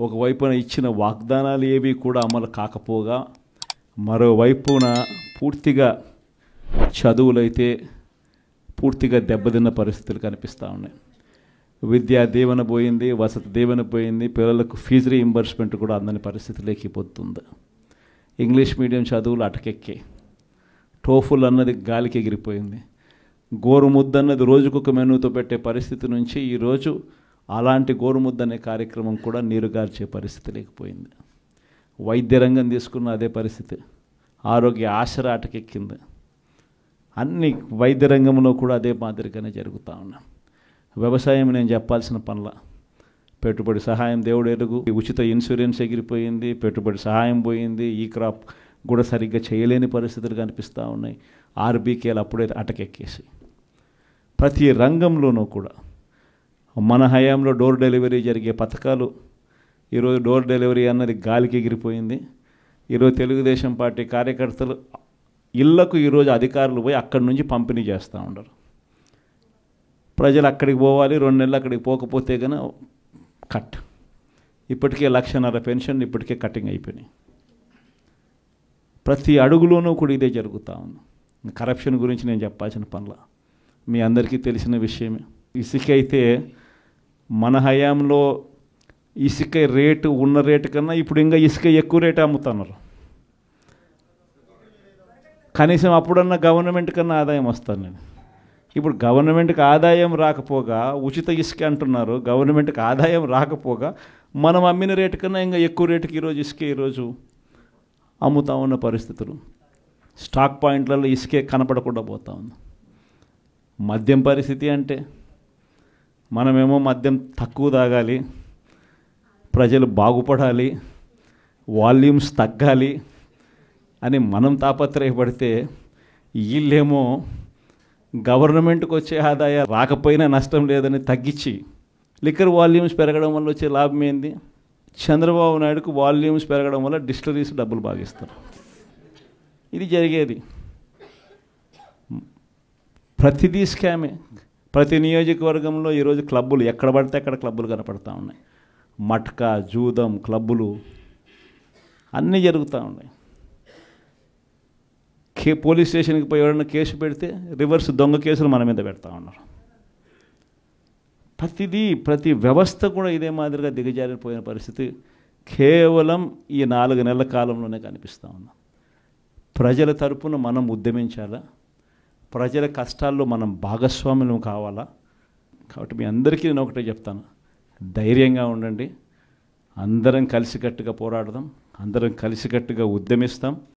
ఒకవైపున ఇచ్చిన వాగ్దానాలు ఏవి కూడా అమలు కాకపోగా మరోవైపున పూర్తిగా చదువులైతే పూర్తిగా దెబ్బతిన్న పరిస్థితులు కనిపిస్తూ ఉన్నాయి. విద్యా దీవెన పోయింది, వసతి దీవెన పోయింది, పిల్లలకు ఫీజు రీయింబర్స్మెంట్ కూడా అందని పరిస్థితిలోకి పోతుంది. ఇంగ్లీష్ మీడియం చదువులు అటకెక్కి, టోఫుల్ అన్నది గాలికి ఎగిరిపోయింది. గోరుముద్ద అన్నది రోజుకొక మెనూతో పెట్టే పరిస్థితి నుంచి ఈరోజు అలాంటి గోరుముద్ద అనే కార్యక్రమం కూడా నీరుగార్చే పరిస్థితి లేకపోయింది. వైద్య రంగం తీసుకున్న అదే పరిస్థితి, ఆరోగ్య ఆసరా అటకెక్కింది. అన్ని వైద్య రంగంలో కూడా అదే మాదిరిగానే జరుగుతూ ఉన్నాం. వ్యవసాయం నేను చెప్పాల్సిన పనుల, పెట్టుబడి సహాయం దేవుడు ఎరుగు, ఉచిత ఇన్సూరెన్స్ ఎగిరిపోయింది, పెట్టుబడి సహాయం పోయింది, ఈ క్రాప్ కూడా సరిగ్గా చేయలేని పరిస్థితులు కనిపిస్తూ ఉన్నాయి. ఆర్బీకేలు అప్పుడే అటకెక్కేసి ప్రతి రంగంలోనూ కూడా మన హయాంలో డోర్ డెలివరీ జరిగే పథకాలు ఈరోజు డోర్ డెలివరీ అన్నది గాలికి ఎగిరిపోయింది. ఈరోజు తెలుగుదేశం పార్టీ కార్యకర్తలు ఇళ్లకు ఈరోజు అధికారులు పోయి అక్కడి నుంచి పంపిణీ చేస్తూ ఉండరు. ప్రజలు అక్కడికి పోవాలి, 2 నెలలు అక్కడికి పోకపోతే కనుక కట్. ఇప్పటికే 1,50,000 పెన్షన్ ఇప్పటికే కటింగ్ అయిపోయినాయి. ప్రతి అడుగులోనూ కూడా ఇదే జరుగుతూ ఉంది. కరప్షన్ గురించి నేను చెప్పాల్సిన పనుల, మీ అందరికీ తెలిసిన విషయమే. ఇసుక అయితే మన హయాంలో ఇసుక రేటు ఉన్న రేటు కన్నా ఇప్పుడు ఇంకా ఇసుక ఎక్కువ రేటు అమ్ముతున్నారు. కనీసం అప్పుడన్నా గవర్నమెంట్ కన్నా ఆదాయం వస్తాను నేను. ఇప్పుడు గవర్నమెంట్కి ఆదాయం రాకపోగా ఉచిత ఇసుక అంటున్నారు, గవర్నమెంట్కి ఆదాయం రాకపోగా మనం అమ్మిన రేటు కన్నా ఇంకా ఎక్కువ రేటుకి ఈరోజు ఇసుక ఈరోజు అమ్ముతా ఉన్న పరిస్థితులు. స్టాక్ పాయింట్లలో ఇసుకే కనపడకుండా పోతా ఉంది. మద్యం పరిస్థితి అంటే మనమేమో మద్యం తక్కువ తాగాలి, ప్రజలు బాగుపడాలి, వాల్యూమ్స్ తగ్గాలి అని మనం తాపత్రయపడితే వీళ్ళేమో గవర్నమెంట్కి వచ్చే ఆదాయం రాకపోయినా నష్టం లేదని తగ్గించి లిక్కర్ వాల్యూమ్స్ పెరగడం వల్ల వచ్చే లాభం ఏంది? చంద్రబాబు నాయుడుకు వాల్యూమ్స్ పెరగడం వల్ల డిస్టిలరీస్ డబ్బులు బాగిస్తారు. ఇది జరిగేది. ప్రతిదీ స్కామే. ప్రతి నియోజకవర్గంలో ఈరోజు క్లబ్బులు ఎక్కడ పడితే అక్కడ క్లబ్బులు కనపడతా ఉన్నాయి. మట్కా, జూదం క్లబ్బులు అన్నీ జరుగుతూ ఉన్నాయి. పోలీస్ స్టేషన్కి పోయి ఎవరైనా కేసు పెడితే రివర్స్ దొంగ కేసులు మన మీద పెడతా ఉన్నారు. ప్రతి వ్యవస్థ కూడా ఇదే మాదిరిగా దిగజారిపోయిన పరిస్థితి కేవలం ఈ 4 నెలల కాలంలోనే కనిపిస్తూ ఉన్నాం. ప్రజల తరపున మనం ఉద్యమించాలా, ప్రజల కష్టాల్లో మనం భాగస్వాములం కావాలా. కాబట్టి మీ అందరికీ నేను ఒకటే చెప్తాను, ధైర్యంగా ఉండండి, అందరం కలిసికట్టుగా పోరాడదాం, అందరం కలిసికట్టుగా ఉద్యమిస్తాం.